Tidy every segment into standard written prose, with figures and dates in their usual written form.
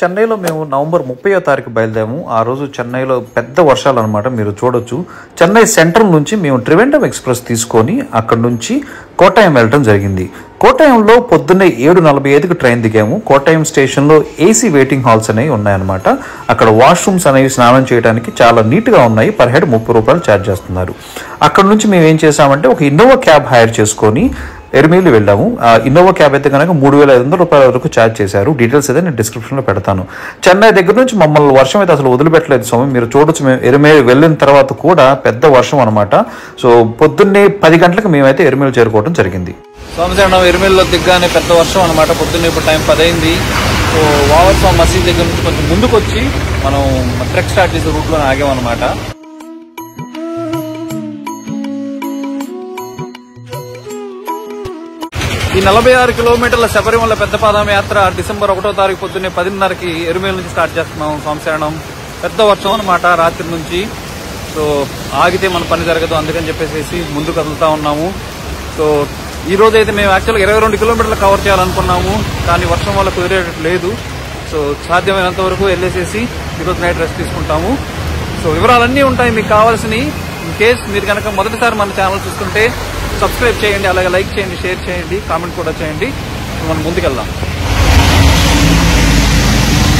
చెన్నైలో మేము నవంబర్ 30వ తారీఖు బయలుదేరాము. ఆ రోజు చెన్నైలో పెద్ద వర్షాలు అనమాట, మీరు చూడొచ్చు. చెన్నై సెంట్రల్ నుంచి మేము ట్రివెండం ఎక్స్ప్రెస్ తీసుకొని అక్కడ నుంచి కోటాయం వెళ్ళడం జరిగింది. కోటాయంలో పొద్దున్నే 7:45కి ట్రైన్ దిగాము. కోటాయం స్టేషన్లో ఏసీ వెయిటింగ్ హాల్స్ అనేవి ఉన్నాయన్నమాట. అక్కడ వాష్రూమ్స్ అనేవి స్నానం చేయడానికి చాలా నీట్గా ఉన్నాయి. పర్ హెడ్ 30 రూపాయలు ఛార్జ్ చేస్తున్నారు. అక్కడ నుంచి మేము ఏం చేసామంటే ఒక ఇన్నోవా క్యాబ్ హైర్ చేసుకొని ఎర్మేలి వెళ్ళాము. ఇన్నోవా క్యాబ్ అయితే కనుక 3,500 రూపాయల వరకు ఛార్జ్ చేశారు. డీటెయిల్స్ అయితే నేను డిస్క్రిప్షన్లో పెడతాను. చెన్నై దగ్గర నుంచి మమ్మల్ని వర్షం అయితే అసలు వదిలిపెట్టలేదు స్వామి. మీరు చూడొచ్చు, మేము ఎర్మేలి వెళ్ళిన తర్వాత కూడా పెద్ద వర్షం అనమాట. సో పొద్దున్నే 10 గంటలకు మేమైతే ఎర్మేలి చేరుకోవడం జరిగింది. సోమశేరణం ఎర్మేలిలో దిగ్గానే పెద్ద వర్షం అనమాట. పొద్దున్నే ఇప్పుడు టైం 10 అయింది. సో వావర్ స్వామి మసీద్ దగ్గర నుంచి కొంచెం ముందుకు వచ్చి మనం ట్రెక్ స్టార్ట్ చేసే రూట్లో ఆగామన్నమాట. ఈ 46 కిలోమీటర్ల శబరిమల పెద్ద పాదయాత్ర డిసెంబర్ 1వ తారీఖు పొద్దున్నే 10:30కి ఎరుమేలు నుంచి స్టార్ట్ చేస్తున్నాం. సోమశేరణం పెద్ద వర్షం అనమాట రాత్రి నుంచి. సో ఆగితే మన పని జరగదు, అందుకని చెప్పేసి ముందు కదులుతా ఉన్నాము. సో ఈ రోజు అయితే మేము యాక్చువల్గా 22 కిలోమీటర్లు కవర్ చేయాలనుకున్నాము, కానీ వర్షం వల్ల కుదిరేటట్టు లేదు. సో సాధ్యమైనంత వరకు వెళ్ళేసేసి ఈరోజు నైట్ రెస్ట్ తీసుకుంటాము. సో వివరాలన్నీ ఉంటాయి మీకు కావాల్సినవి. ఇన్ కేస్ మీరు కనుక మొదటిసారి మన ఛానల్ చూస్తుంటే సబ్స్క్రైబ్ చేయండి, అలాగే లైక్ చేయండి, షేర్ చేయండి, కామెంట్ కూడా చేయండి. మనం ముందుకెళ్దాం.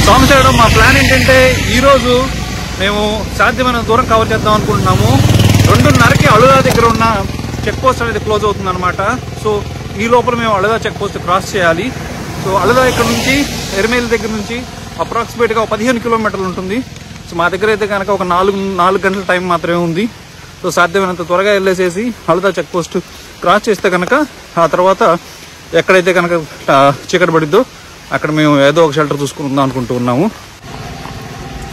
సోమశేరణం మా ప్లాన్ ఏంటంటే ఈరోజు మేము సాధ్యమైన దూరం కవర్ చేద్దాం అనుకుంటున్నాము. 2:30కి అళుదా దగ్గర ఉన్న చెక్ పోస్ట్ అనేది క్లోజ్ అవుతుంది అనమాట. సో ఈ లోపల మేము అళుదా చెక్ పోస్ట్ క్రాస్ చేయాలి. సో అళుదా ఇక్కడ నుంచి ఎర్మేలి దగ్గర నుంచి అప్రాక్సిమేట్గా 15 కిలోమీటర్లు ఉంటుంది. సో మా దగ్గర అయితే కనుక ఒక 4 గంటల టైం మాత్రమే ఉంది. సో సాధ్యమైనంత త్వరగా వెళ్ళేసేసి అళుదా చెక్ పోస్ట్ క్రాస్ చేస్తే కనుక ఆ తర్వాత ఎక్కడైతే కనుక చీకటి పడిద్దో అక్కడ మేము ఏదో ఒక షెల్టర్ చూసుకుందాం అనుకుంటూ ఉన్నాము.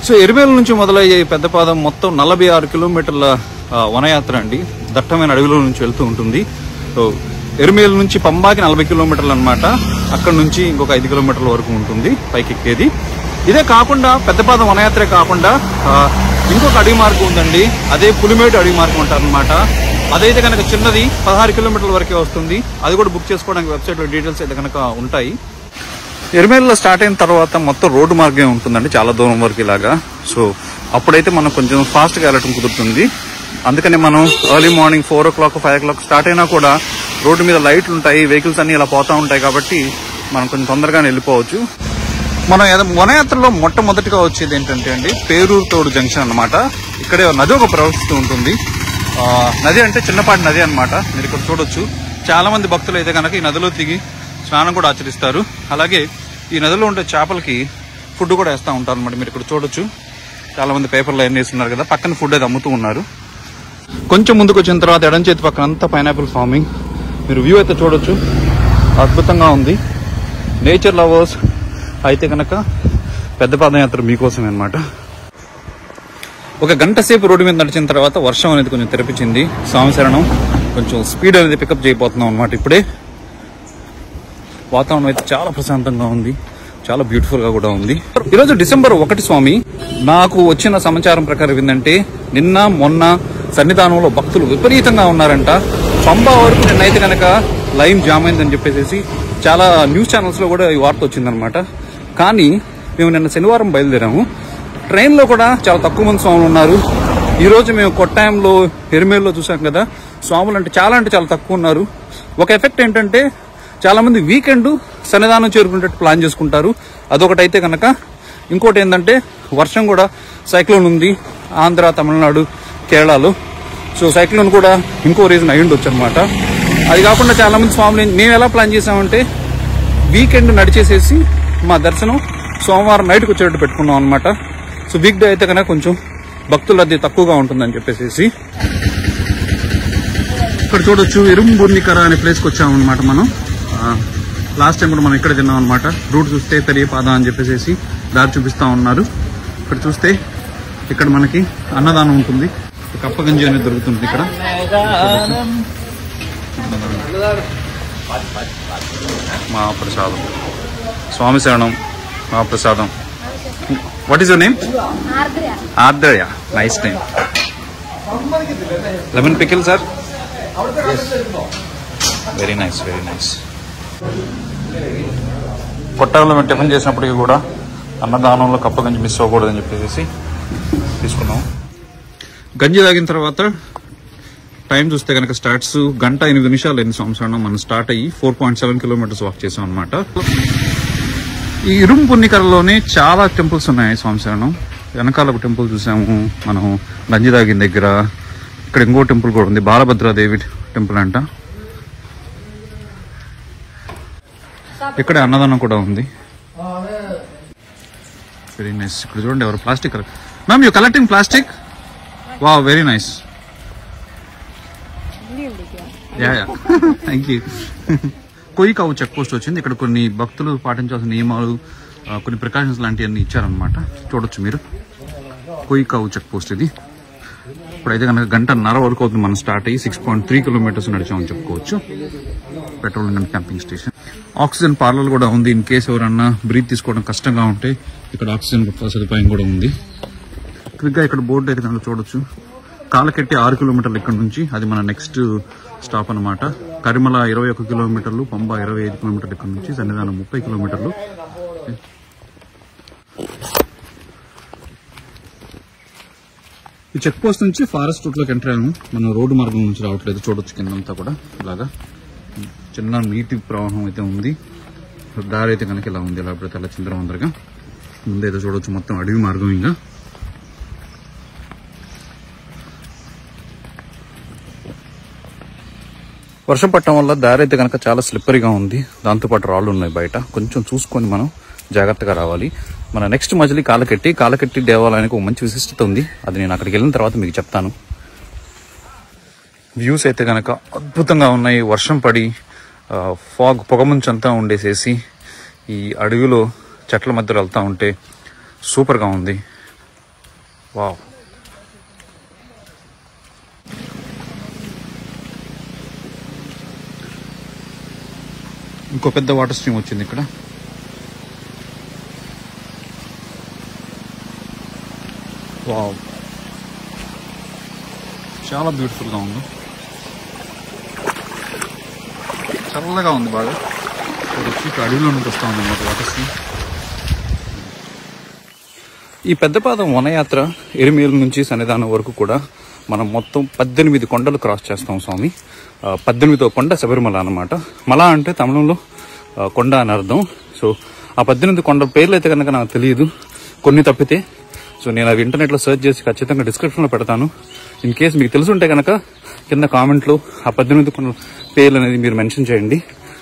సో ఎర్మేలి నుంచి మొదలయ్యే పెద్ద పాదం మొత్తం 46 కిలోమీటర్ల వనయాత్ర అండి. దట్టమైన అడవిలో నుంచి వెళ్తూ ఉంటుంది. సో ఎర్మేలి నుంచి పంబాకి 40 కిలోమీటర్లు అనమాట. అక్కడ నుంచి ఇంకొక 5 కిలోమీటర్ల వరకు ఉంటుంది పైకి ఎక్కేది. ఇదే కాకుండా పెద్దపాదం వనయాత్రే కాకుండా ఇంకొక అడవి మార్గం ఉందండి. అదే పులిమేటు అడవి మార్గం అంటారనమాట. అదైతే కనుక చిన్నది 16 కిలోమీటర్ల వరకే వస్తుంది. అది కూడా బుక్ చేసుకోవడానికి వెబ్సైట్లో డీటెయిల్స్ అయితే కనుక ఉంటాయి. ఎర్మేలిలో స్టార్ట్ అయిన తర్వాత మొత్తం రోడ్డు మార్గం ఉంటుందండి, చాలా దూరం వరకు ఇలాగా. సో అప్పుడైతే మనం కొంచెం ఫాస్ట్గా వెళ్ళటం కుదురుతుంది. అందుకని మనం early morning 4 o'clock 5 o'clock start అయినా కూడా రోడ్డు మీద లైట్లు ఉంటాయి, వెహికల్స్ అన్ని ఇలా పోతూ ఉంటాయి. కాబట్టి మనం కొంచెం తొందరగానే వెళ్ళిపోవచ్చు. మనం వనయాత్రలో మొట్టమొదటిగా వచ్చేది ఏంటంటే అండి పేరూరు తోడు జంక్షన్ అనమాట. ఇక్కడే నది ఒక ప్రవహిస్తూ ఉంటుంది. నది అంటే చిన్నపాటి నది అనమాట. మీరు ఇక్కడ చూడొచ్చు. చాలా మంది భక్తులు అయితే కనుక ఈ నదిలో దిగి స్నానం కూడా ఆచరిస్తారు. అలాగే ఈ నదిలో ఉండే చేపలకి ఫుడ్ కూడా వేస్తూ ఉంటారు అనమాట. మీరు ఇక్కడ చూడొచ్చు. చాలా మంది పేపర్లో ఎన్ని వేస్తున్నారు కదా, పక్కన ఫుడ్ అయితే అమ్ముతూ ఉన్నారు. కొంచెం ముందుకు వచ్చిన తర్వాత ఎడం చేతి పక్కన అంతా పైనాపిల్ ఫార్మింగ్. మీరు వ్యూ అయితే చూడొచ్చు, అద్భుతంగా ఉంది. నేచర్ లవర్స్ అయితే కనుక పెద్ద పాదయాత్ర మీకోసమే అనమాట. ఒక గంట సేపు రోడ్డు మీద నడిచిన తర్వాత వర్షం అనేది కొంచెం తెరపించింది. సోమశేరణం కొంచెం స్పీడ్ అనేది పికప్ చేయబోతున్నాం అనమాట. ఇప్పుడే వాతావరణం అయితే చాలా ప్రశాంతంగా ఉంది, చాలా బ్యూటిఫుల్ గా కూడా ఉంది. ఈరోజు డిసెంబర్ 1 స్వామి. నాకు వచ్చిన సమాచారం ప్రకారం ఏంటంటే నిన్న మొన్న సన్నిధానంలో భక్తులు విపరీతంగా ఉన్నారంట. పంబా వరకు నిన్నైతే కనుక లైన్ జామ్ అయిందని చెప్పేసి చాలా న్యూస్ ఛానల్స్ లో కూడా ఈ వార్త వచ్చిందనమాట. కానీ మేము నిన్న శనివారం బయలుదేరాము. ట్రైన్లో కూడా చాలా తక్కువ మంది స్వాములు ఉన్నారు. ఈరోజు మేము కొట్టాయంలో ఎర్మేలిలో చూసాం కదా, స్వాములు అంటే చాలా తక్కువ ఉన్నారు. ఒక ఎఫెక్ట్ ఏంటంటే చాలా మంది వీకెండ్ సన్నిధానం చేరుకునేటట్టు ప్లాన్ చేసుకుంటారు. అదొకటైతే కనుక ఇంకోటి ఏంటంటే వర్షం కూడా, సైక్లోన్ ఉంది ఆంధ్ర, తమిళనాడు, కేరళలో. సో సైక్లోన్ కూడా ఇంకో రీజన్ అయి ఉండొచ్చు అనమాట. అది కాకుండా చాలా మంది స్వాములు మేము ఎలా ప్లాన్ చేసామంటే వీకెండ్ నడిచేసేసి మా దర్శనం సోమవారం నైట్కి వచ్చేటట్టు పెట్టుకున్నాం అనమాట. సో వీక్ డే అయితే కనుక కొంచెం భక్తుల రద్దీ తక్కువగా ఉంటుందని చెప్పేసి ఇక్కడ చూడొచ్చు. ఇరుంబుర్నికర అనే ప్లేస్కి వచ్చామన్నమాట మనం. లాస్ట్ టైం కూడా మనం ఇక్కడ తిన్నాం అనమాట. రూట్ చూస్తే పెరియపాద అని చెప్పేసి దారి చూపిస్తా ఉన్నారు. ఇక్కడ చూస్తే ఇక్కడ మనకి అన్నదానం ఉంటుంది, కప్పగంజి అనేది దొరుకుతుంది ఇక్కడ. మహాప్రసాదం, స్వామిశరణం మహాప్రసాదం. What is your name? Ardraya. Nice name. Lemon pickle sir. Very nice, very nice. కొట్టాయంలో మేము టిఫిన్ చేసినప్పటికీ కూడా అన్నదానంలో కప్ప గంజి మిస్ అవ్వకూడదని చెప్పేసి తీసుకున్నాం. గంజి తాగిన తర్వాత టైం చూస్తే కనుక స్టార్ట్స్ 1:08 అయింది సంవత్సరం. మనం స్టార్ట్ అయ్యి 4.7 కిలోమీటర్స్ వాక్ చేసాం అనమాట. ఈ ఇరుం పున్నికరలోనే చాలా టెంపుల్స్ ఉన్నాయి సంవత్సరం. వెనకాల ఒక టెంపుల్ చూసాము మనం గంజి తాగిన దగ్గర. ఇక్కడ ఇంకో టెంపుల్ కూడా ఉంది, బాలభద్రాదేవి టెంపుల్ అంట. ఇక్కడే అన్నదానం కూడా ఉంది. Very nice. ఇక్కడ చూడండి ఎవరు plastic. Ma'am you collecting plastic? Wow, very nice. Thank you. Koyikkavu check post వచ్చింది. ఇక్కడ కొన్ని భక్తులు పాటించాల్సిన నియమాలు, కొన్ని ప్రికాషన్స్ లాంటివన్నీ ఇచ్చారనమాట. చూడొచ్చు మీరు. కొయ్యికావు చెక్ పోస్ట్ ఇది. ఇప్పుడైతే కనుక 1:30 వరకు అవుతుంది మనం స్టార్ట్ అయ్యి. 6.3 కిలోమీటర్స్ నడిచామని చెప్పుకోవచ్చు. Petrol and camping station. Oxygen parlour కూడా ఉంది. ఇన్ కేసు ఎవరన్నా బ్రీత్ తీసుకోవడం కష్టంగా ఉంటే ఇక్కడ ఆక్సిజన్ సదుపాయం కూడా ఉంది. క్విక్గా ఇక్కడ బోర్డు అయితే కనుక చూడొచ్చు. కాలకెట్టి 6 కిలోమీటర్లు ఇక్కడ నుంచి, అది మన నెక్స్ట్ స్టాప్ అనమాట. కరిమల 21 కిలోమీటర్లు, పంబ 25 కిలోమీటర్లు ఇక్కడ నుంచి, సన్నిధానం 30 కిలోమీటర్లు. ఈ చెక్ పోస్ట్ నుంచి ఫారెస్ట్ రూట్ లోకి ఎంటర్ అయ్యాము. మనం రోడ్డు మార్గం నుంచి రావట్లేదు. చూడొచ్చు కిందంతా కూడా ఇలాగా చిన్న నీటి ప్రవాహం అయితే ఉంది. దారి అయితే కనుక ఇలా ఉంది, ఇలా అలా చిందరవందరగా. ముందైతే చూడొచ్చు మొత్తం అడవి మార్గం. ఇంకా వర్షం పట్టడం వల్ల దారి అయితే కనుక చాలా స్లిప్పరీగా ఉంది. దాంతోపాటు రాళ్ళు ఉన్నాయి బయట. కొంచెం చూసుకొని మనం జాగ్రత్తగా రావాలి. మన నెక్స్ట్ మజిలీ కాలకెట్టి దేవాలయానికి ఒక మంచి విశిష్టత ఉంది. అది నేను అక్కడికి వెళ్ళిన తర్వాత మీకు చెప్తాను. వ్యూస్ అయితే కనుక అద్భుతంగా ఉన్నాయి. వర్షం పడి ఫాగ్ పొగమంచంతా ఉండేసేసి ఈ అడవిలో చెట్ల మధ్యలో వెళ్తూ ఉంటే సూపర్గా ఉంది. వావ్. ఇంకో పెద్ద వాటర్ స్ట్రీమ్ వచ్చింది ఇక్కడ. వావ్, చాలా బ్యూటిఫుల్గా ఉంది. చల్లగా ఉంది బాగా. అడవిలో నుంచి వస్తూ ఉంది అన్నమాట వాటర్ స్ట్రీమ్. ఈ పెద్దపాదం వనయాత్ర ఎరిమేలు నుంచి సన్నిధానం వరకు కూడా మనం మొత్తం 18 కొండలు క్రాస్ చేస్తాం స్వామి. 18వ కొండ శబరిమల అన్నమాట. మల అంటే తమిళంలో కొండ అని అర్థం. సో ఆ 18 కొండల పేర్లు అయితే కనుక నాకు తెలియదు, కొన్ని తప్పితే. సో నేను అవి ఇంటర్నెట్లో సెర్చ్ చేసి ఖచ్చితంగా డిస్క్రిప్షన్లో పెడతాను. ఇన్ కేసు మీకు తెలుసుంటే కనుక కింద కామెంట్లో ఆ 18 కొండల పేర్లు అనేది మీరు మెన్షన్ చేయండి.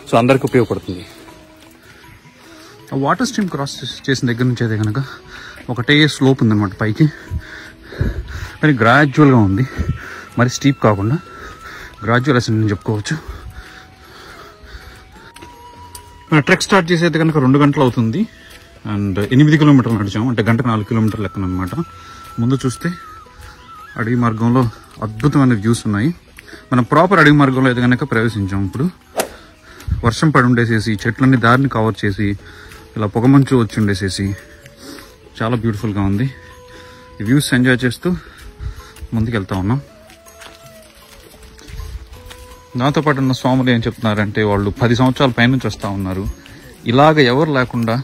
సో అందరికీ ఉపయోగపడుతుంది. ఆ వాటర్ స్ట్రీమ్ క్రాస్ చేసిన దగ్గర నుంచి అయితే కనుక ఒకటే స్లోప్ ఉందన్నమాట పైకి. కానీ గ్రాడ్యువల్గా ఉంది, మరి స్టీప్ కాకుండా గ్రాడ్యువల్ అసెంట్ అని చెప్పుకోవచ్చు. ట్రెక్ స్టార్ట్ చేసి అయితే కనుక 2 గంటలు అవుతుంది. అండ్ 8 కిలోమీటర్లు నడిచాము, అంటే గంటకు 4 కిలోమీటర్లు లెక్కన అనమాట. ముందు చూస్తే అడవి మార్గంలో అద్భుతమైన వ్యూస్ ఉన్నాయి. మనం ప్రాపర్ అడవి మార్గంలో అయితే కనుక ప్రవేశించాము. ఇప్పుడు వర్షం పడి ఉండేసేసి చెట్లన్నీ దారిని కవర్ చేసి ఇలా పొగమంచు వచ్చి ఉండేసేసి చాలా బ్యూటిఫుల్గా ఉంది. ఈ వ్యూస్ ఎంజాయ్ చేస్తూ ముందుకు వెళ్తా ఉన్నాం. నాతో పాటు ఉన్న స్వాములు ఏం చెప్తున్నారంటే వాళ్ళు 10 సంవత్సరాల పైనుంచి వస్తూ ఉన్నారు. ఇలాగ ఎవరు లేకుండా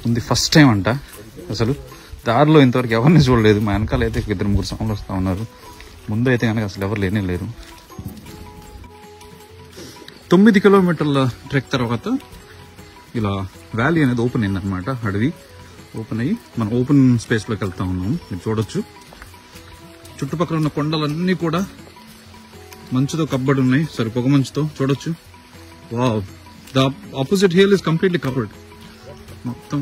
ఉంది ఫస్ట్ టైం అంట. అసలు దారిలో ఇంతవరకు ఎవరిని చూడలేదు. మా వెనకాల అయితే 2-3 స్వాములు వస్తూ ఉన్నారు. ముందు అయితే కనుక అసలు ఎవరు లేనే లేరు. 9 కిలోమీటర్ల ట్రెక్ తర్వాత ఇలా వ్యాలీ అనేది ఓపెన్ అయిందనమాట. అడవి ఓపెన్ అయ్యి మనం ఓపెన్ స్పేస్లోకి వెళ్తా ఉన్నాము. మీరు చూడొచ్చు చుట్టుపక్కల ఉన్న కొండలన్నీ కూడా మంచుతో కప్పబడి ఉన్నాయి. సరే, పొగ మంచుతో చూడొచ్చు. Wow, the opposite hill is completely covered మొత్తం.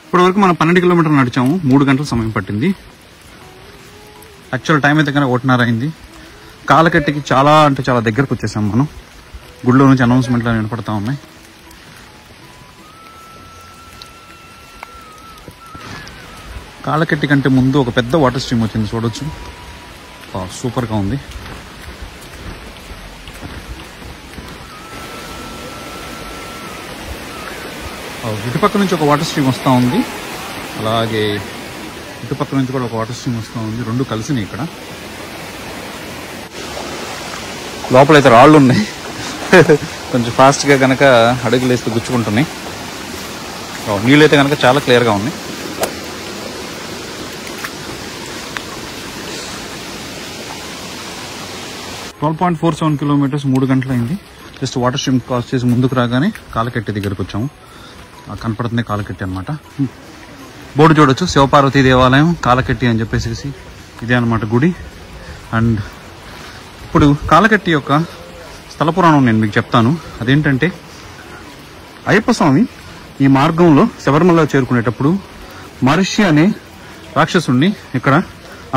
ఇప్పటివరకు మనం 12 కిలోమీటర్లు నడిచాము. 3 గంటల సమయం పట్టింది. యాక్చువల్ టైం అయితే కనుక 1:30 అయింది. కాలకెట్టికి చాలా అంటే చాలా దగ్గరకు వచ్చేసాం మనం. గుడిలో నుంచి అనౌన్స్మెంట్లు వినపడతా ఉన్నాయి. కాలకెట్టి కంటే ముందు ఒక పెద్ద వాటర్ స్ట్రీమ్ వచ్చింది, చూడొచ్చు. సూపర్గా ఉంది. ఇటుపక్క నుంచి ఒక వాటర్ స్ట్రీమ్ వస్తూ ఉంది. అలాగే ఇటుపక్క నుంచి కూడా ఒక వాటర్ స్ట్రీమ్ వస్తూ ఉంది. రెండు కలిసినాయి ఇక్కడ. లోపలైతే రాళ్ళు ఉన్నాయి, కొంచెం ఫాస్ట్గా కనుక అడుగులు వేస్తే గుచ్చుకుంటున్నాయి. నీళ్ళైతే కనుక చాలా క్లియర్గా ఉన్నాయి. $12.47 కిలోమీటర్స్ 3 గంటలైంది. జస్ట్ వాటర్ స్ట్రీమ్ క్రాస్ చేసి ముందుకు రాగానే కాలకెట్టి దగ్గరకు వచ్చాము. కనపడుతుంది కాలకెట్టి అనమాట. బోర్డు చూడొచ్చు, శివపార్వతీ దేవాలయం కాలకెట్టి అని చెప్పేసి ఇదే అనమాట గుడి. అండ్ ఇప్పుడు కాలకెట్టి యొక్క స్థల పురాణం నేను మీకు చెప్తాను. అదేంటంటే అయ్యప్ప స్వామి ఈ మార్గంలో శబరిమల చేరుకునేటప్పుడు మహర్షి అనే రాక్షసుడిని ఇక్కడ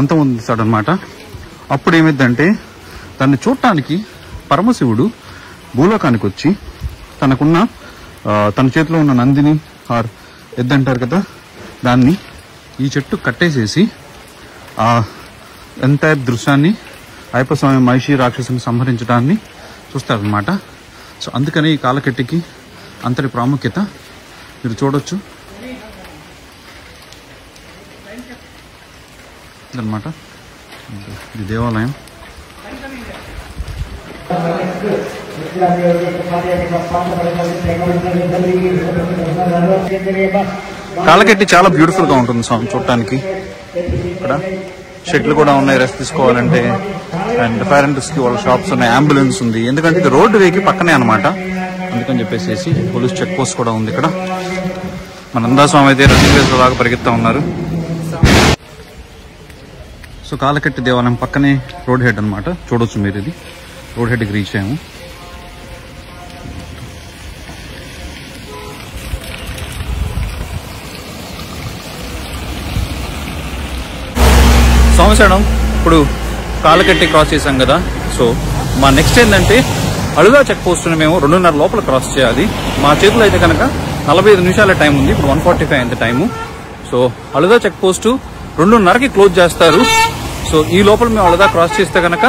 అంతమొందిస్తాడనమాట. అప్పుడు ఏమైందంటే దాన్ని చూడటానికి పరమశివుడు భూలోకానికి వచ్చి తన చేతిలో ఉన్న నందిని ఆర్ ఎద్దంటారు కదా, దాన్ని ఈ చెట్టు కట్టేసేసి ఆ ఎంటైర్ దృశ్యాన్ని అయ్యప్ప స్వామి మహిషి రాక్షసుని సంహరించడాన్ని చూస్తారనమాట. సో అందుకని ఈ కాలకెట్టికి అంతటి ప్రాముఖ్యత మీరు చూడొచ్చు అన్నమాట. ఇది దేవాలయం. కాలకెట్టి చాలా బ్యూటిఫుల్ గా ఉంటుంది స్వామి చూడటానికి. ఇక్కడ షెట్లు కూడా ఉన్నాయి రెస్ట్ తీసుకోవాలంటే. అండ్ ఫైర్ అండ్ రెస్క్యూ వాళ్ళ షాప్స్ ఉన్నాయి, అంబులెన్స్ ఉంది. ఎందుకంటే ఇది రోడ్డు వేకి పక్కనే అనమాట. అందుకని చెప్పేసి పోలీస్ చెక్ పోస్ట్ కూడా ఉంది ఇక్కడ. మన నందాస్వామి అయితే రన్నింగ్ రేస్ లాగా పరిగెత్తా ఉన్నారు. సో కాలకెట్టి దేవాలయం పక్కనే రోడ్ హెడ్ అనమాట. చూడొచ్చు మీరు, ఇది రోడ్ హెడ్కి రీచ్ అయ్యాము. సంవత్సరం ఇప్పుడు కాలకెట్టి క్రాస్ చేసాం కదా. సో మా నెక్స్ట్ ఏంటంటే అలుదా చెక్ పోస్ట్ని మేము 2:30 లోపల క్రాస్ చేయాలి. మా చేతిలో అయితే కనుక 45 నిమిషాల టైం ఉంది. ఇప్పుడు 1:45 అయింది time. So Azhutha check post 2:30కి క్లోజ్ చేస్తారు. సో ఈ లోపల మేము అలుదా క్రాస్ చేస్తే కనుక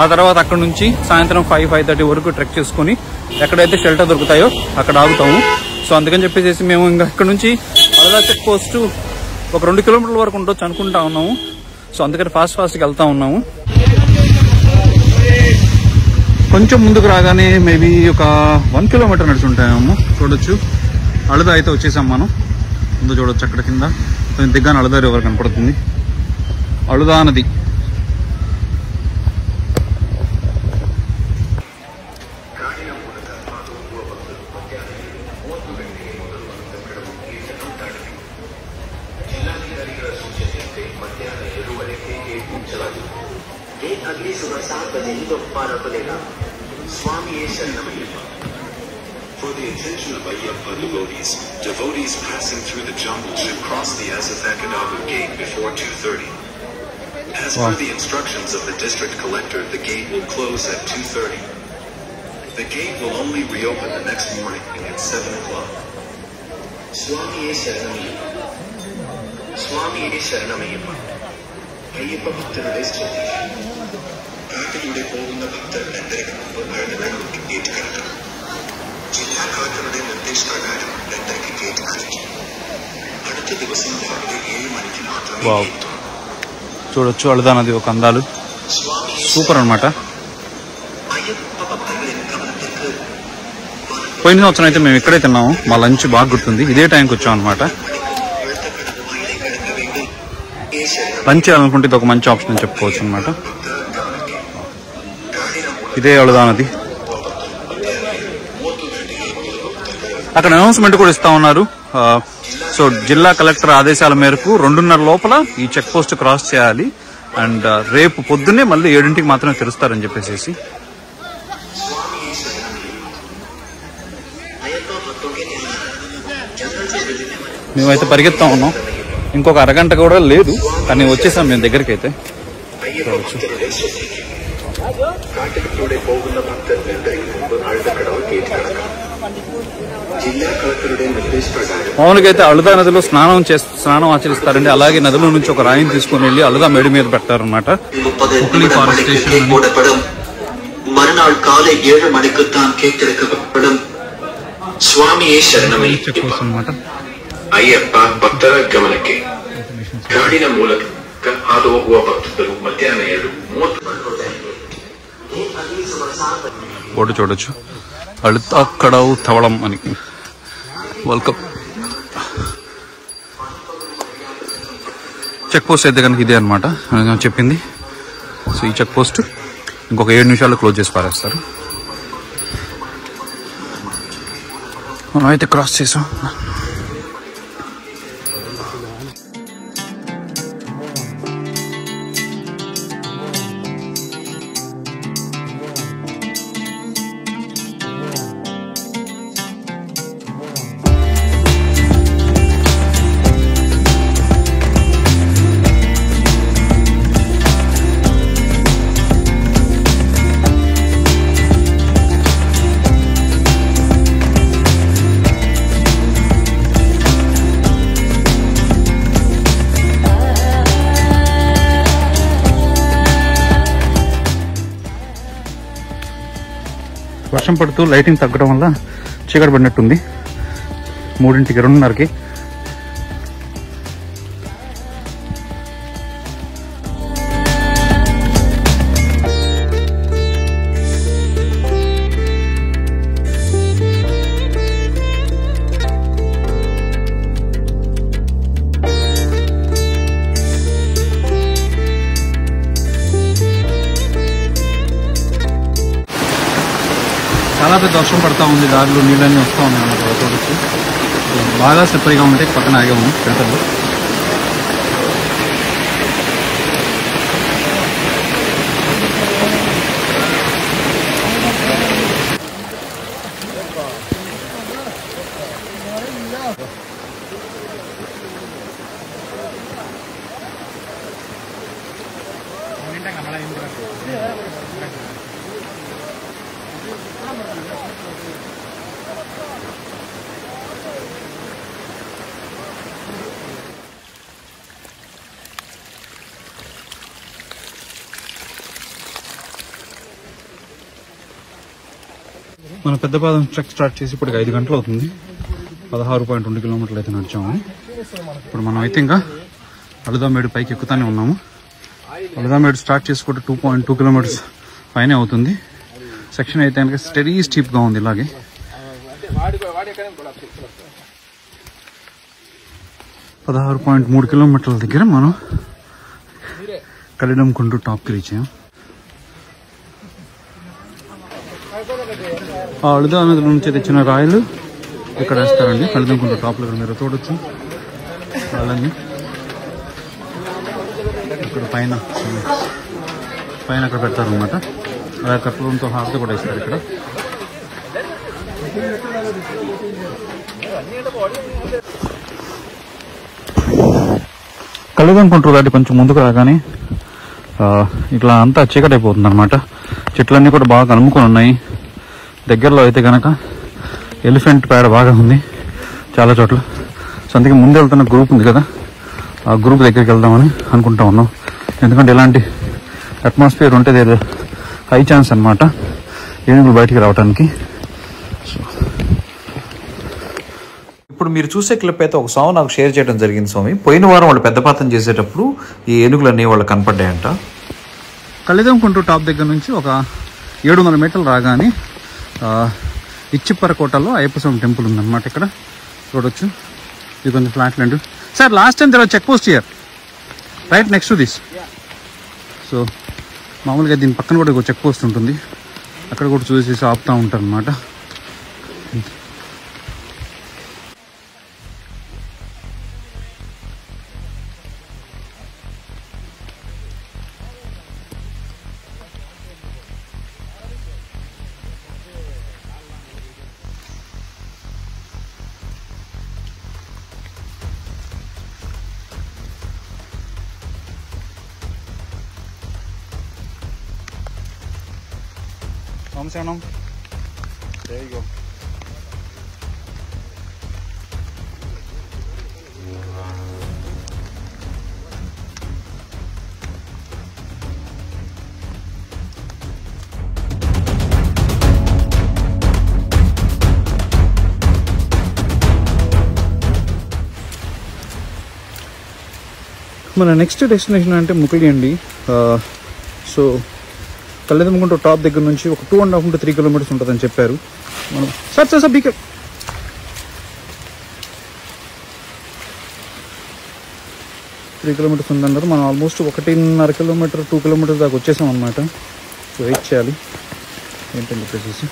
ఆ తర్వాత అక్కడ నుంచి సాయంత్రం 5-5:30 వరకు ట్రెక్ చేసుకుని ఎక్కడైతే షెల్టర్ దొరుకుతాయో అక్కడ ఆగుతాము. సో అందుకని చెప్పేసి మేము ఇంకా ఇక్కడ నుంచి అలుదా చెక్ పోస్ట్ ఒక 2 కిలోమీటర్ల వరకు ఉండొచ్చు అనుకుంటా ఉన్నాము. సో అందుకని ఫాస్ట్గా వెళ్తా ఉన్నాము. కొంచెం ముందుకు రాగానే మేబీ ఒక 1 కిలోమీటర్ నడుచుంటామేమో. చూడొచ్చు అలుదా అయితే వచ్చేసాం మనం. ముందు చూడొచ్చు అక్కడ కింద కొంచెం దిగ్గానే అలుదా రివర్ కనపడుతుంది. అలుదా నది. अगली सुबह 7 बजे ही दोपहर खुलेगा. स्वामी शरणमय्यप्पा. For the attention of Ayyappa devotees passing through the jumble should cross the Asafakadavu gate before 2:30. As per the instructions of the district collector, the gate will close at 2:30. The gate will only reopen the next morning at 7 o'clock. Swami Shरणमय्यप्pa. Swami Shरणमय्यप्pa. Ayyappa భక్తుడే స్తుతి. కాటిలూടെ പോകുന്ന ഭക്തരെല്ലാവരും അഴുതകടവിലേക്ക് gate കടക്കണം. ജില്ലാ കളക്ടറുടെ നിർദ്ദേശപ്രകാരം 2:30ക്ക് gate അടയ്ക്കും. അടുത്ത ദിവസം രാവിലെ 7 മണിക്ക് മാത്രമേ. చూడొచ్చు అలుదా నది ఒక అందాలు సూపర్ అనమాట. అయ్యప్ప భక్తుల గమనకు పోయిన సంవత్సరం అయితే మేము ఇక్కడే తిన్నాము. మా లంచ్ బాగా గుర్తుంది. ఇదే టైంకి వచ్చాం అనమాట. లంచ్ చేయాలనుకుంటే ఇది ఒక మంచి ఆప్షన్ అని చెప్పుకోవచ్చు అనమాట. ఇదే అలుదా నది. అక్కడ అనౌన్స్మెంట్ కూడా ఇస్తా ఉన్నారు. సో జిల్లా కలెక్టర్ ఆదేశాల మేరకు 2:30 లోపల ఈ చెక్ పోస్ట్ క్రాస్ చేయాలి. అండ్ రేపు పొద్దున్నే మళ్ళీ 7ంటికి మాత్రమే తెరుస్తారని చెప్పేసి. మేమైతే పరిగెత్తా ఉన్నాం. ఇంకొక అరగంట కూడా లేదు కానీ వచ్చేసాం మేము దగ్గరికి అయితే. കാട്ടിലൂടെ പോകുന്ന ഭക്തരെല്ലാവരും മുമ്പ് അഴുതക്കടവ് ഗേറ്റ് കടക്കണം. జిల్లా కలెక్టరుడే నిర్దేశప్రకారం మామూలుగా అయితే అలుదా నదిలో స్నానం ఆచరిస్తారండి. అలాగే నదిలో నుంచి ఒక రాయిని తీసుకుని వెళ్ళి అలుదా మేడి మీద పెడతారనమాట. మరునాడు కాలే 7 మణికి తాను కేక్ తిరగడం. స్వామి శరణమయ్యప్ప. ಅಯ್ಯಪ್ಪ ಭಕ್ತರ ಗಮನಕ್ಕೆ ಕಾಡಿನ ಮೂಲಕ ಹಾದು ಹೋಗುವ ಭಕ್ತರು ಮಧ್ಯಾಹ್ನ 2:30 బోర్డు చూడొచ్చు అళితా కడవ్ తవళం అని. వెల్కమ్. చెక్ పోస్ట్ అయితే కనుక ఇదే అనమాట చెప్పింది. సో ఈ చెక్ పోస్ట్ ఇంకొక 7 నిమిషాలు క్లోజ్ చేసి పారేస్తారు. మనం అయితే క్రాస్ చేసాం. వర్షం పడుతూ లైటింగ్ తగ్గడం వల్ల చీకటి పడినట్టుంది. 3ంటికి 2:30కి. చాలా పెద్ద వర్షం పడతా ఉంది. దారిలో నీళ్ళన్నీ వస్తూ ఉన్నాయి అన్నమాట. చూడొచ్చు బాగా సెపరీగా ఉంటే పక్కన ఆగాము సెంటర్లో. మన పెద్దపాదం ట్రెక్ స్టార్ట్ చేసి ఇప్పటికి 5 గంటలు అవుతుంది. 16.2 కిలోమీటర్లు అయితే నడిచాము. ఇప్పుడు మనం అయితే ఇంకా అలుదామేడు పైకి ఎక్కుతానే ఉన్నాము. అలుదామేడు స్టార్ట్ చేసుకుంటే 2.2 కిలోమీటర్స్ పైనే అవుతుంది. సెక్షన్ అయితే కనుక స్టడీ స్టీప్గా ఉంది. ఇలాగే 16.3 కిలోమీటర్ల దగ్గర మనం కలిడంకుంటూ టాప్కి రీచ్ అయ్యాం. ఆ అలుదామేడు నుంచి తెచ్చిన రాయలు ఇక్కడ వేస్తారండి. కలిదంకుంటూ టాప్లో మీరు చూడొచ్చు. వాళ్ళని ఇక్కడ పైన అక్కడ పెడతారు అనమాట. అలాగే కర్పూరంతో హారతి కూడా ఇస్తారు ఇక్కడ. కలిదంకుంటూ దాటి కొంచెం ముందుకు రాగానే ఇట్లా అంతా చీకటి అయిపోతుంది అనమాట. చెట్లన్నీ కూడా బాగా కలుముకొని ఉన్నాయి. దగ్గరలో అయితే కనుక ఎలిఫెంట్ పేడ బాగా ఉంది చాలా చోట్ల. సో అందుకే ముందు వెళ్తున్న గ్రూప్ ఉంది కదా, ఆ గ్రూప్ దగ్గరికి వెళ్దామని అనుకుంటా ఉన్నాం. ఎందుకంటే ఇలాంటి అట్మాస్ఫియర్ ఉంటే హై ఛాన్స్ అనమాట ఏనుగులు బయటికి రావడానికి. ఇప్పుడు మీరు చూసే క్లిప్ అయితే ఒక సాంగ్ నాకు షేర్ చేయడం జరిగింది స్వామి. పోయిన వారం వాళ్ళు పెద్దపాతం చేసేటప్పుడు ఈ ఏనుగులన్నీ వాళ్ళు కనపడ్డాయంట. కలిదంకుంటూ టాప్ దగ్గర నుంచి ఒక 700 మీటర్లు రాగానే ఇచ్చిప్పరకోటలో అయ్యప్ప స్వామి టెంపుల్ ఉందన్నమాట. ఇక్కడ చూడొచ్చు. ఇది కొంచెం flat land. Sir last time there was check post here right next to this. So మామూలుగా దీని పక్కన కూడా ఒక చెక్ పోస్ట్ ఉంటుంది. అక్కడ కూడా చూసేసి ఆపుతూ ఉంటారు అనమాట. There you go. మన నెక్స్ట్ డెస్టినేషన్ అంటే ముకిలి అండి. సో కళ్ళెదమ్మగుంట టాప్ దగ్గర నుంచి ఒక 2.5 to 3 kilometers ఉంటుందని చెప్పారు. మనం సార్ బీకే 3 kilometers ఉందన్నారు. మనం ఆల్మోస్ట్ 1.5 kilometer 2 kilometers దాకా వచ్చేసాం అనమాట. సో వెయిట్ చేయాలి ఏంటని చెప్పేసి.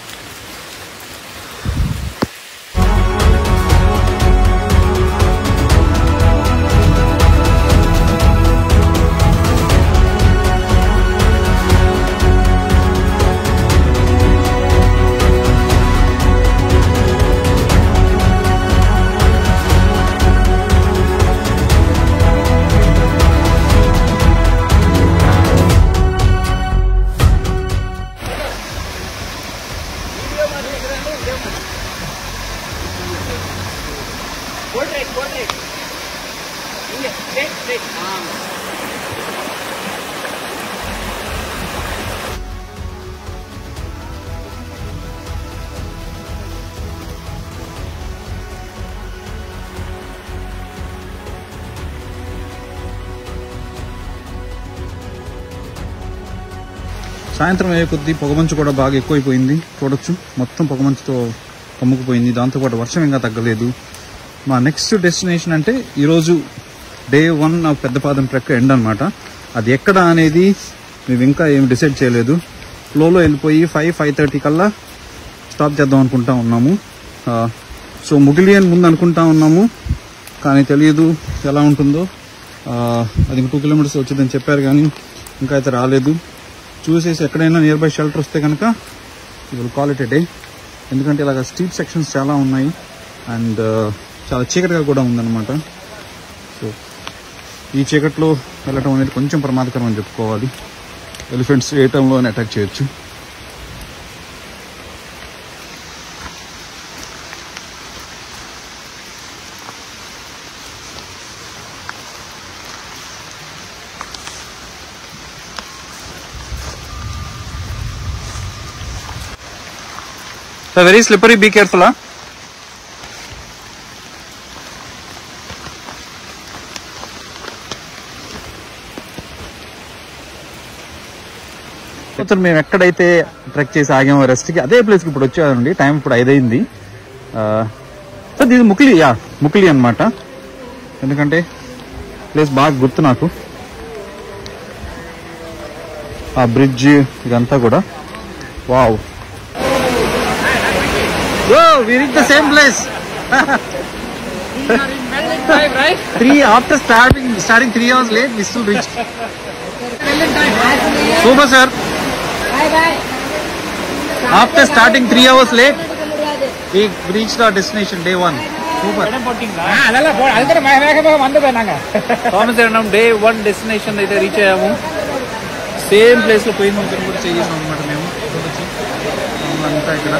సాయంత్రం అయ్యే కొద్దీ పొగమంచు కూడా బాగా ఎక్కువైపోయింది. చూడొచ్చు మొత్తం పొగమంచుతో కమ్ముకుపోయింది. దాంతోపాటు వర్షం ఇంకా తగ్గలేదు. మా నెక్స్ట్ డెస్టినేషన్ అంటే ఈరోజు డే 1 ఆఫ్ పెద్దపాదెం ట్రెక్ ఎండ్ అనమాట. అది ఎక్కడ అనేది మేము ఇంకా ఏం డిసైడ్ చేయలేదు. ఫ్లోలో వెళ్ళిపోయి 5:30 కల్లా స్టాప్ చేద్దాం అనుకుంటా ఉన్నాము. సో ముగిలియన్ ముందు అనుకుంటా ఉన్నాము, కానీ తెలియదు ఎలా ఉంటుందో. అది 2 kilometers వచ్చిందని చెప్పారు, కానీ ఇంకా అయితే రాలేదు. చూసేసి ఎక్కడైనా నియర్ బై షెల్టర్ వస్తే కనుక will call it a day. ఎందుకంటే ఇలాగ స్టీప్ సెక్షన్స్ చాలా ఉన్నాయి అండ్ చాలా చీకటిగా కూడా ఉందన్నమాట. సో ఈ చీకట్లో వెళ్ళటం అనేది కొంచెం ప్రమాదకరం అని చెప్పుకోవాలి. ఎలిఫెంట్స్ ఏ టైంలోనే అటాక్ చేయొచ్చు. So very slippery, be careful. మేము ఎక్కడైతే ట్రెక్ చేసి ఆగామో రెస్ట్కి అదే ప్లేస్కి ఇప్పుడు వచ్చామండి. టైం ఇప్పుడు 5 అయింది. సార్ ఇది ముకిలి అనమాట. ఎందుకంటే ప్లేస్ బాగా గుర్తు నాకు. ఆ బ్రిడ్జ్ ఇదంతా కూడా wow. Oh, we reached the same place. After starting 3 hours late, we still reached. Super, sir. Bye. After starting 3 hours late, we reached our destination, day 1. Super. Thomas day 1 destination అయితే reach అయ్యాము. Same place లో పోయిన కూడా చేసాం అనమాట మేము. అంతా ఇక్కడ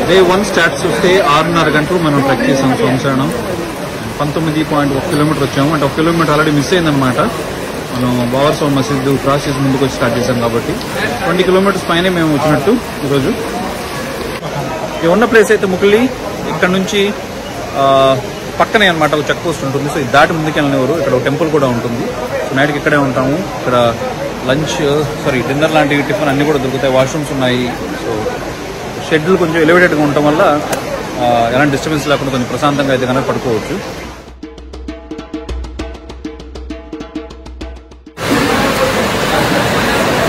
డే 1 స్టార్ట్స్ వస్తే 6:30 గంటలు మనం ట్రెక్ చేసాం. సోమశరణం 19.1 kilometer వచ్చాము. అంటే 1 kilometer ఆల్రెడీ మిస్ అయిందనమాట. మనం బావర్సోన్ మసీద్ క్రాస్ చేసి ముందుకు వచ్చి స్టార్ట్ చేసాం కాబట్టి 20 kilometers పైనే మేము వచ్చినట్టు ఈరోజు. ఈ ఉన్న ప్లేస్ అయితే ముకిలి. ఇక్కడ నుంచి పక్కనే అనమాట ఒక చెక్ పోస్ట్ ఉంటుంది. సో ఇది దాటి ముందుకెళ్ళినవారు ఇక్కడ ఒక టెంపుల్ కూడా ఉంటుంది. సో నైట్కి ఇక్కడే ఉంటాము. ఇక్కడ డిన్నర్ లాంటివి టిఫిన్ అన్ని కూడా దొరుకుతాయి. వాష్రూమ్స్ ఉన్నాయి. సో షెడ్యూల్ కొంచెం ఎలివేటెడ్గా ఉండటం వల్ల ఎలాంటి డిస్టర్బెన్స్ లేకుండా కొంచెం ప్రశాంతంగా అయితే కనుక పడుకోవచ్చు.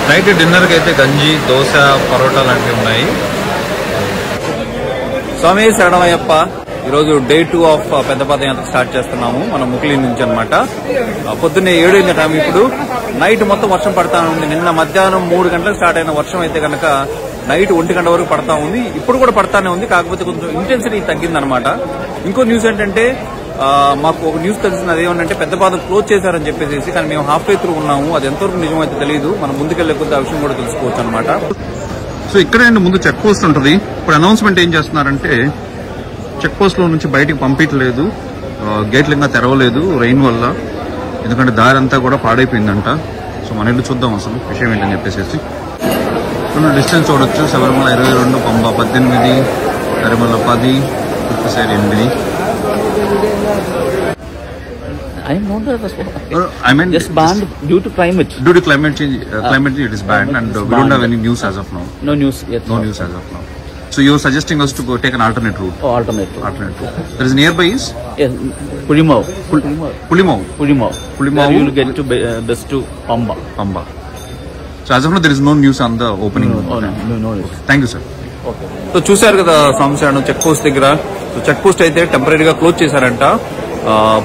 నైట్ డిన్నర్కి అయితే గంజి, దోశ, పరోటా లాంటివి ఉన్నాయి. స్వామి శరణమయ్యప్ప. ఈరోజు డే 2 ఆఫ్ పెద్దపాదం యాత్ర స్టార్ట్ చేస్తున్నాము మనం ముకిలి నుంచి అనమాట. పొద్దున్నే 7 అయిన టైం. ఇప్పుడు నైట్ మొత్తం వర్షం పడతా ఉంది. నిన్న మధ్యాహ్నం 3 గంటలకు స్టార్ట్ అయిన వర్షం అయితే కనుక నైట్ 1 గంట వరకు పడతా ఉంది. ఇప్పుడు కూడా పడతానే ఉంది, కాకపోతే కొంచెం ఇంటెన్సిటీ తగ్గిందనమాట. ఇంకో న్యూస్ ఏంటంటే మాకు ఒక న్యూస్ తెలిసింది. అదేమంటే పెద్దపాదం క్లోజ్ చేశారని చెప్పేసి, కానీ మేము హాఫ్ వే త్రూ ఉన్నాము. అది ఎంతవరకు నిజమైతే తెలియదు. మనం ముందుకెళ్లే కొద్ది ఆ విషయం కూడా తెలుసుకోవచ్చు అనమాట. సో ఇక్కడే ముందు చెక్ పోస్ట్ ఉంటుంది. ఇప్పుడు అనౌన్స్మెంట్ ఏం చేస్తున్నారంటే చెక్ పోస్ట్ లో నుంచి బయటికి పంపించలేదు, గేట్లు ఇంకా తెరవలేదు రెయిన్ వల్ల. ఎందుకంటే దారి అంతా కూడా పాడైపోయిందంట. సో మన ఇల్లు చూద్దాం అసలు విషయం ఏంటని చెప్పేసి. డిస్టెన్స్ చూడొచ్చు. Sabarimala 22, Pamba 18, Karimala 10, side 8. I am not responsible. I mean, Just banned due to climate. Due to climate change, it is banned, and we don't have any news as of now. No news yet. No news as of now. So you're suggesting us to go take an alternate route. Oh, alternate. There is nearby is Yes, Pulimau. Pulimau. There you will get to bus to Pamba. So as of now, there is no news on the opening. No news. Thank you, sir. Okay. So చూశారు కదా సంవత్సరం check post దగ్గర. So check post అయితే టెంపరీగా close చేశారంట.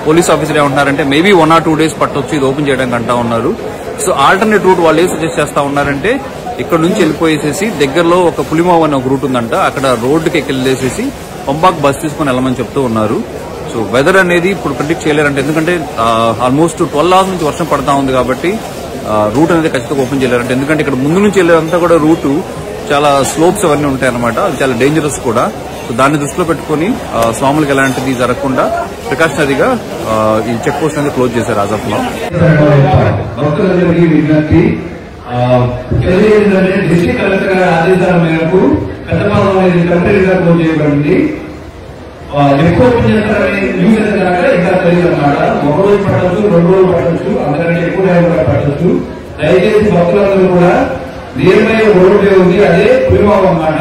Police officer ఏమంటున్నారంటే maybe 1 or 2 days పట్టొచ్చు ఇది ఓపెన్ చేయడానికి అంటా ఉన్నారు. సో ఆల్టర్నేట్ రూట్ వాళ్ళు ఏం సజెస్ట్ చేస్తా ఉన్నారంటే ఇక్కడ నుంచి వెళ్ళిపోయేసేసి దగ్గరలో ఒక పులిమావ్ అనే ఒక రూట్ ఉందంట, అక్కడ రోడ్డుకి వెళ్ళేసేసి పంబాకు బస్ తీసుకుని వెళ్ళమని చెప్తూ ఉన్నారు. సో వెదర్ అనేది ఇప్పుడు ప్రిడిక్ట్ చేయలేరంటే, ఎందుకంటే ఆల్మోస్ట్ 12 hours నుంచి వర్షం పడతా ఉంది కాబట్టి రూట్ అనేది ఖచ్చితంగా ఓపెన్ చేయలేరంటే, ఎందుకంటే ఇక్కడ ముందు నుంచి వెళ్ళేదంతా కూడా రూటు చాలా స్లోప్స్ అవన్నీ ఉంటాయి అన్నమాట, అది చాలా డేంజరస్ కూడా. సో దాన్ని దృష్టిలో పెట్టుకుని స్వాములకు ఎలాంటిది జరగకుండా ప్రికాషనరీగా ఈ చెక్ పోస్ట్ అనేది క్లోజ్ చేశారు as of now. District collector గారి ఆదేశాల మేరకు పెద్దపాలెం అనేది టెంపరీగా క్లోజ్ చేయబడింది. ఎక్కువ న్యూస్ అయితే కనుక ఇంకా తెలియదు అన్నమాట. 1 రోజు పట్టచ్చు, 2 రోజులు పట్టచ్చు, అంతకంటే ఎక్కువ టైం కూడా పట్టచ్చు. దయచేసి భక్తులందరూ కూడా నియర్ బై రోడ్ ఉంది, అదే పులిమావు అన్నమాట.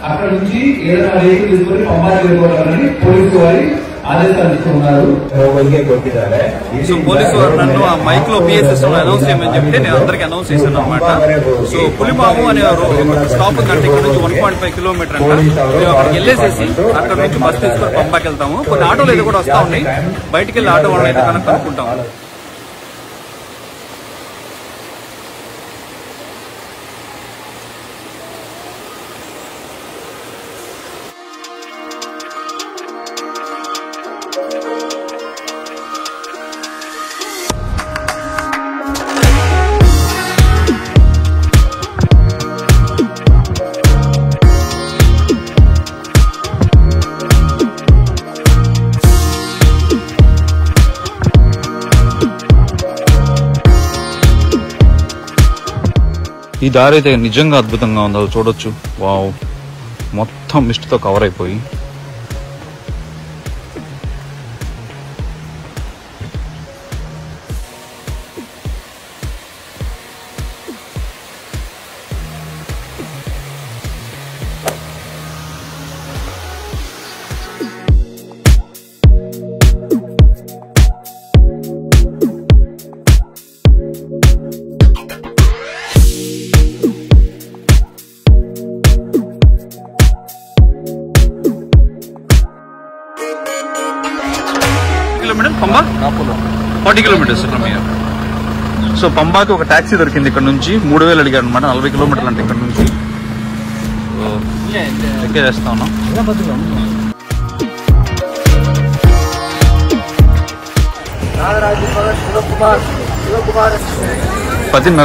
అక్కడ నుంచి ఏదైనా వెహికల్ తీసుకొని పంబాకి వెళ్ళిపోవాలని పోలీసు వారి ఆదేశాలు ఇస్తున్నారు. సో పోలీసు వారు నన్ను ఆ మైక్ లో పిఏ సిస్టమ్ అనౌన్స్ చేయమని చెప్తే నేను అందరికి అనౌన్స్ చేశాను అనమాట. సో పులిమావు అనే స్టాప్ ఉందంటే ఇక్కడ నుంచి 1.5 kilometers అంట. మేము అక్కడికి వెళ్ళేసేసి అక్కడ నుంచి బస్ తీసుకొని పంబాకి వెళ్తాము. కొన్ని ఆటోలు అయితే కూడా వస్తా ఉన్నాయి, బయటికి వెళ్ళి ఆటో వాళ్ళని అయితే కనుక కనుక్కుంటాము. ఈ దారి అయితే నిజంగా అద్భుతంగా ఉందో చూడొచ్చు. వావ్, మొత్తం మిస్ట్ తో కవర్ అయిపోయి Pamba 40 kilometers from here. So పంబాకి ఒక టాక్సీ దొరికింది ఇక్కడ నుంచి. 3000 అడిగారు అనమాట, 40 kilometers అంటే ఇక్కడ నుంచి. ఎక్కేస్తా ఉన్నాం. 10:30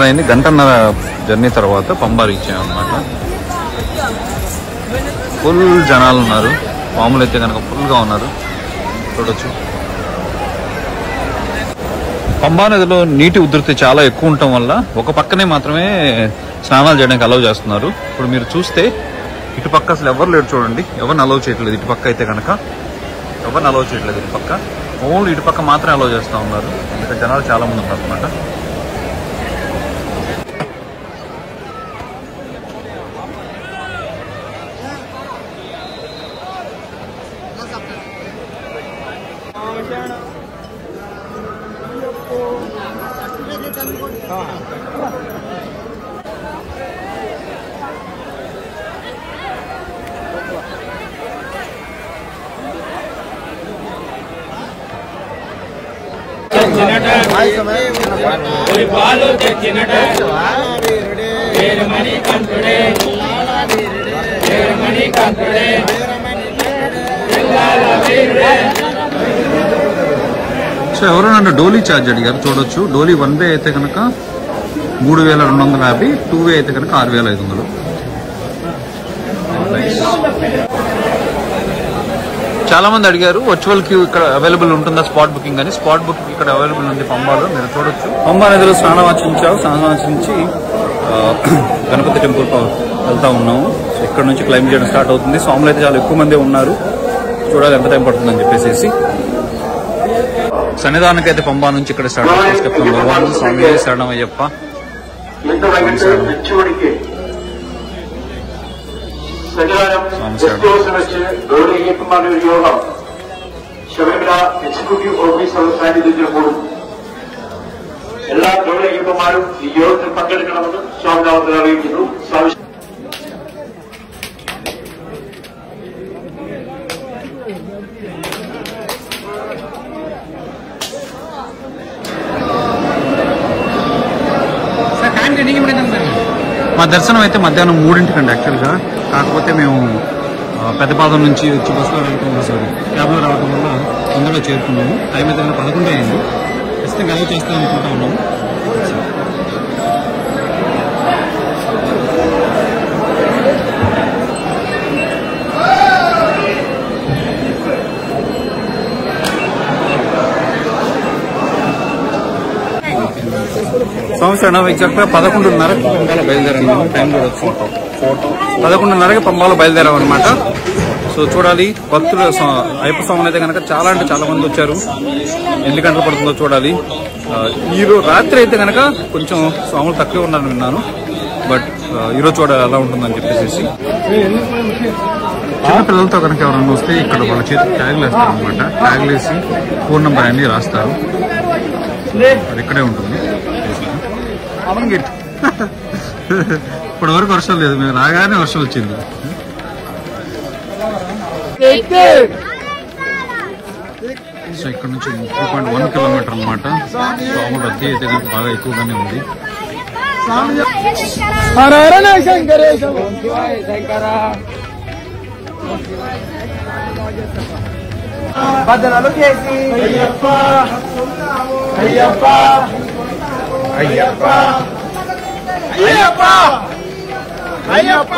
అయింది. 1.5 జర్నీ తర్వాత పంబా రీచ్ అయ్యాం అనమాట. ఫుల్ జనాలు ఉన్నారు, మామూలు అయితే కనుక ఫుల్గా ఉన్నారు చూడొచ్చు. పంబా నదిలో నీటి ఉధృతి చాలా ఎక్కువ ఉండటం వల్ల ఒక పక్కనే మాత్రమే స్నానాలు చేయడానికి అలౌ చేస్తున్నారు. ఇప్పుడు మీరు చూస్తే ఇటు పక్క అసలు ఎవరు లేరు చూడండి, ఎవరిని అలౌ చేయట్లేదు. ఇటు పక్క అయితే కనుక ఎవరిని అలౌ చేయట్లేదు, ఇటు పక్క ఓన్లీ ఇటు పక్క మాత్రమే అలౌ చేస్తూ ఉన్నారు. ఇంకా జనాలు చాలా మంది ఉన్నారు అనమాట. సో ఎవరో నన్ను డోలీ ఛార్జ్ అడిగారు చూడొచ్చు. డోలీ 1 way అయితే కనుక 3250, 2 way అయితే కనుక 6500. చాలా మంది అడిగారు వర్చువల్ క్యూ ఇక్కడ అవైలబుల్ ఉంటుందా స్పాట్ బుకింగ్ అని. స్పాట్ బుకింగ్ ఇక్కడ అవైలబుల్ ఉంది పంబాలో, మీరు చూడొచ్చు. పంబా నదిలో స్నానం ఆచరించి గణపతి టెంపుల్ వెళ్తా ఉన్నాము. సో ఇక్కడ నుంచి క్లైంబ్ చేయడం స్టార్ట్ అవుతుంది. స్వాములు అయితే చాలా ఎక్కువ మంది ఉన్నారు, చూడాలి ఎంత టైం పడుతుందని చెప్పేసి. సన్నిధానానికి అయితే పంబా నుంచి ఇక్కడ స్టార్ట్ అవుతుంది. స్టెప్ నెంబర్ 1 స్వామి శరణమయ్యప్ప. ശബരിമല എക്സിക്യൂട്ടീവ് ഓഫീസർ സാന്നിധ്യത്തിൽ കൂടും. എല്ലാ ഗൗരവയ്യപ്പന്മാരും ഈ യോഗത്തിൽ പങ്കെടുക്കണമെന്ന് സ്വാമിനാമത്തിൽ അറിയിക്കുന്നു. സ്വാമി మా దర్శనం అయితే మధ్యాహ్నం 3:00 యాక్చువల్గా. కాకపోతే మేము పెద్దపాదం నుంచి వచ్చి బస్సులో రావడం సారీ క్యాబ్లో రావడం వల్ల తొందరగా చేరుకున్నాము. టైం అయితే 11 అయింది. ఖచ్చితంగా అలౌ చేస్తాం అనుకుంటా ఉన్నాము. సంవత్సరం ఎగ్జాక్ట్గా 11:30కి పంబాలో బయలుదేరాము. టైం కూడా వచ్చింది 11:30కి పంబాలో బయలుదేరాం అనమాట. సో చూడాలి భక్తులు అయ్యప్ప స్వాములు అయితే కనుక చాలా అంటే చాలా మంది వచ్చారు. ఎన్ని గంటలు పడుతుందో చూడాలి. ఈరోజు రాత్రి అయితే కనుక కొంచెం స్వాములు తక్కువ ఉన్నారని విన్నాను. బట్ ఈరోజు చూడాలి ఎలా ఉంటుందని చెప్పేసి. చిన్నపిల్లలతో కనుక ఎవరైనా వస్తే ఇక్కడ వాళ్ళ చేతికి ట్యాగ్లు వేస్తారు అనమాట. ట్యాగ్లు వేసి ఫోన్ నెంబర్ అన్ని రాస్తారు. అది ఇక్కడే ఉంటుంది. ఇప్పటి వరకు వర్షం లేదు. మేము రాగానే వర్షం వచ్చింది. సో ఇక్కడ నుంచి 3.1 కిలోమీటర్ అనమాట. స్వాముల రద్దీ అయితే కనుక బాగా ఎక్కువగానే ఉంది. బదనాలు చేసి అయ్యప్ప అయ్యప్ప అయ్యప్ప అయ్యప్ప అయ్యప్ప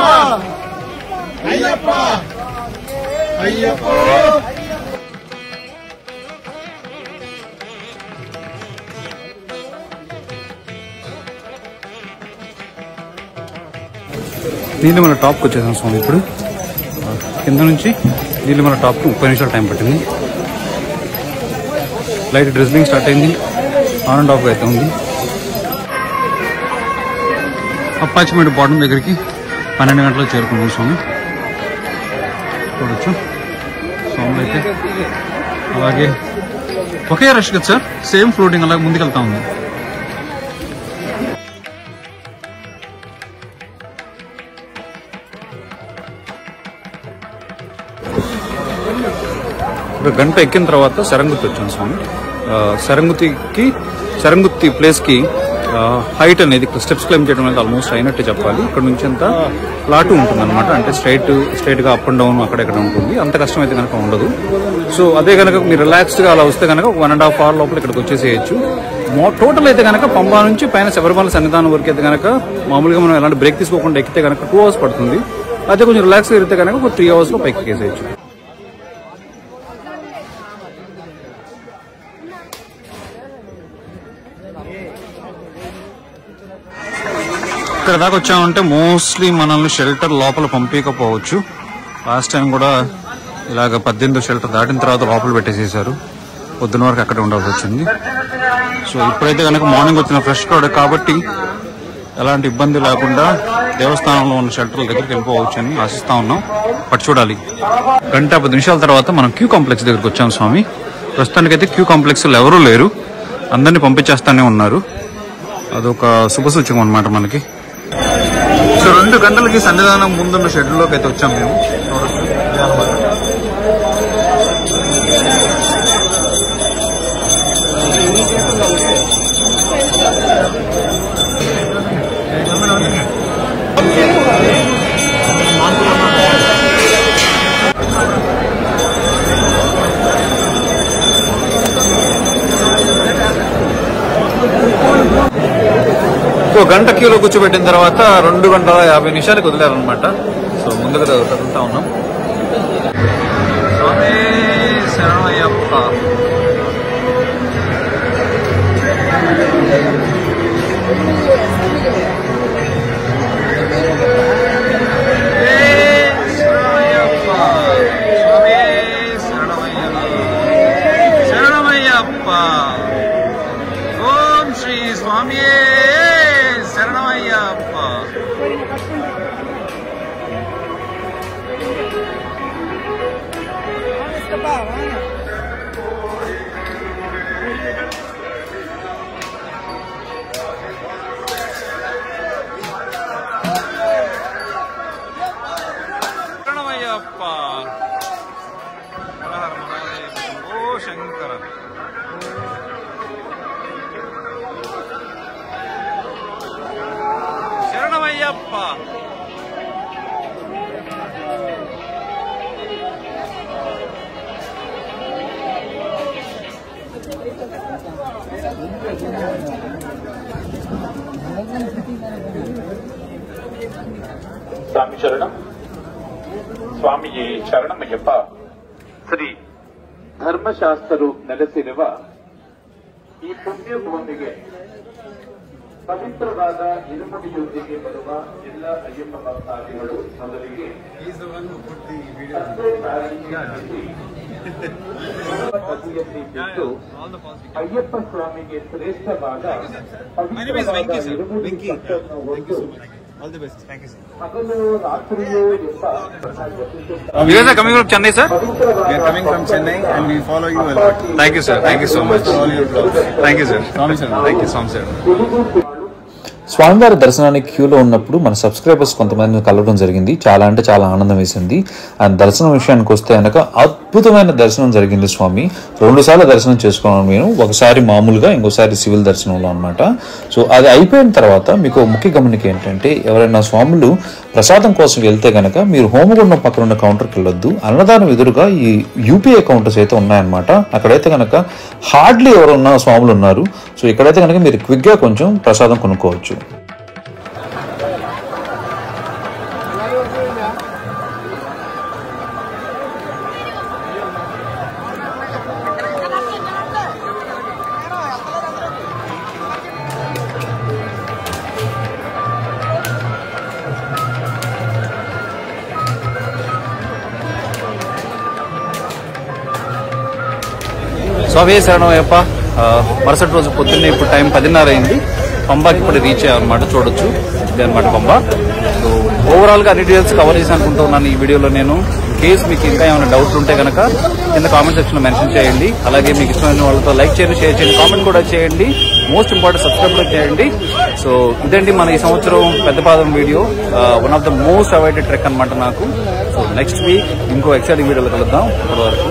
అయ్యప్ప అయ్యప్ప. నీలిమల టాప్కి వచ్చేసాం స్వామి. ఇప్పుడు కింద నుంచి నీలిమల టాప్కి 30 నిమిషాలు టైం పట్టింది. లైట్ డ్రిజ్లింగ్ స్టార్ట్ అయింది. ఆన్ అండ్ ఆఫ్ అయితే ఉంది. అప్పాచిమేడు బాటం దగ్గరికి 12 గంటలకు చేరుకున్నాం స్వామి. చూడొచ్చు స్వాములు అయితే అలాగే ఒకే రష్ కదా సార్. సేమ్ ఫ్లోటింగ్ అలాగే ముందుకెళ్తా ఉంది. ఒక గంట ఎక్కిన తర్వాత శరంగుత్తి వచ్చాం స్వామి. శరంగుత్తి ప్లేస్కి హైట్ అనేది స్టెప్స్ క్లైమ్ చేయడం అనేది ఆల్మోస్ట్ అయినట్టే చెప్పాలి. ఇక్కడ నుంచి అంతా ప్లాటు ఉంటుంది అనమాట. అంటే స్ట్రైట్గా అప్ అండ్ డౌన్ అక్కడెక్కడ ఉంటుంది. అంత కష్టం అయితే కనుక ఉండదు. సో అదే కనుక మీరు రిలాక్స్డ్గా అలా వస్తే కనుక 1.5 hour లోపల ఇక్కడికి వచ్చేసేయచ్చు. టోటల్ అయితే కనుక పంబా నుంచి పైన శబరిమల సన్నిధానం వరకు అయితే కనుక మామూలుగా మనం ఎలాంటి బ్రేక్ తీసుకోకుండా ఎక్కితే కనుక 2 hours పడుతుంది. అదే కొంచెం రిలాక్స్గా ఎక్కితే కనుక ఒక 3 hours లో పైకి ఎక్కేసేయచ్చు. ఇక్కడ దాకా వచ్చామంటే మోస్ట్లీ మనల్ని షెల్టర్ లోపల పంపించకపోవచ్చు. లాస్ట్ టైం కూడా ఇలాగ 18 షెల్టర్ దాటిన తర్వాత లోపల పెట్టేసేసారు. పొద్దున వరకు అక్కడ ఉండాల్సి వచ్చింది. సో ఇప్పుడైతే కనుక మార్నింగ్ వచ్చిన ఫ్రెష్ క్రౌడ్ కాబట్టి ఎలాంటి ఇబ్బంది లేకుండా దేవస్థానంలో ఉన్న షెల్టర్ల దగ్గరికి వెళ్ళిపోవచ్చు అని ఆశిస్తా ఉన్నాం. బట్ చూడాలి. 1-10 నిమిషాల తర్వాత మనం క్యూ కాంప్లెక్స్ దగ్గరికి వచ్చాం స్వామి. ప్రస్తుతానికైతే క్యూ కాంప్లెక్స్ లో ఎవరూ లేరు. అందరినీ పంపించేస్తానే ఉన్నారు. అదొక శుభసూచకం అనమాట మనకి. సో 2 గంటలకి సన్నిధానం ముందున్న షెడ్యూల్లోకి అయితే వచ్చాం మేము. ఒక గంట క్యూలో కూర్చోబెట్టిన తర్వాత 2:50 వదిలేరనమాట. సో ముందుగా కదులుతా ఉన్నాం. స్వామి శరణమయ్యప్ప. శరణమయ్యప్ప. శ్రీ స్వామియే శరణమయ్యప్ప. శరణమయ్యప్ప. ఓ శంకర. శరణమయ్యప్ప. స్వామి శరణం. ಸ್ವಾಮಿಯೇ ಶರಣಮಯ್ಯಪ್ಪ. ಶ್ರೀ ಧರ್ಮಶಾಸ್ತ್ರರು ನೆಲೆಸಿರುವ ಈ ಪುಣ್ಯ ಭೂಮಿಗೆ ಪವಿತ್ರವಾದ ಇರುಮುಡಿಯೊಂದಿಗೆ ಬರುವ ಎಲ್ಲ ಅಯ್ಯಪ್ಪ ಭಕ್ತಾದಿಗಳು ಮೊದಲಿಗೆ ಬಿಟ್ಟು ಅಯ್ಯಪ್ಪ ಸ್ವಾಮಿಗೆ ಶ್ರೇಷ್ಠವಾದ ಪವಿತ್ರವಾದ ಇರುಮುಡಿ ಕಟ್ಟನ್ನು ಹೊತ್ತು You guys are coming from Chennai, sir? We are coming from Chennai and we follow you a lot. Thank you, sir. Thank you so much. All your vlogs. Thank you, sir. Swami Sharanam. Thank you, Swami Sharanam. స్వామివారి దర్శనానికి క్యూలో ఉన్నప్పుడు మన subscribers కొంతమందిని కలవడం జరిగింది. చాలా అంటే చాలా ఆనందం వేసింది. అండ్ దర్శనం విషయానికి వస్తే కనుక అద్భుతమైన దర్శనం జరిగింది. స్వామి 2 సార్లు దర్శనం చేసుకున్నాను నేను. ఒకసారి మామూలుగా, ఇంకోసారి సివిల్ దర్శనంలో అనమాట. సో అది అయిపోయిన తర్వాత మీకు ముఖ్య గమనిక ఏంటంటే, ఎవరైనా స్వాములు ప్రసాదం కోసం వెళ్తే కనుక మీరు హోమగుండం పక్కన ఉన్న కౌంటర్కి వెళ్ళొద్దు. అన్నదానం ఎదురుగా ఈ యూపీఐ కౌంటర్స్ అయితే ఉన్నాయన్నమాట. అక్కడైతే కనుక హార్డ్లీ ఎవరున్న స్వాములు ఉన్నారు. సో ఇక్కడైతే కనుక మీరు క్విక్గా కొంచెం ప్రసాదం కొనుక్కోవచ్చు. స్వామి శరణమయ్యప్ప. మరుసటి రోజు పొద్దున్నే ఇప్పుడు టైం 10:30 అయింది. పంబాకి ఇప్పుడు రీచ్ అయ్యామన్నమాట. చూడొచ్చు ఇదే అనమాట పంబా. సో ఓవరాల్గా అన్ని డీటెయిల్స్ కవర్ చేసి అనుకుంటున్నాను ఈ వీడియోలో నేను. కేసు మీకు ఇంకా ఏమైనా డౌట్లు ఉంటే కనుక కింద కామెంట్ సెక్షన్లో మెన్షన్ చేయండి. అలాగే మీకు ఇష్టమైన వాళ్ళతో లైక్ చేయండి, షేర్ చేయండి, కామెంట్ కూడా చేయండి. మోస్ట్ ఇంపార్టెంట్ సబ్స్క్రైబ్ కూడా చేయండి. సో ఇదండి మన ఈ సంవత్సరం పెద్దపాదం video. One of the most awaited trek అనమాట నాకు. సో నెక్స్ట్ వీక్ ఇంకో ఎక్సైటింగ్ వీడియోలో కలుద్దాం. ఇప్పటి వరకు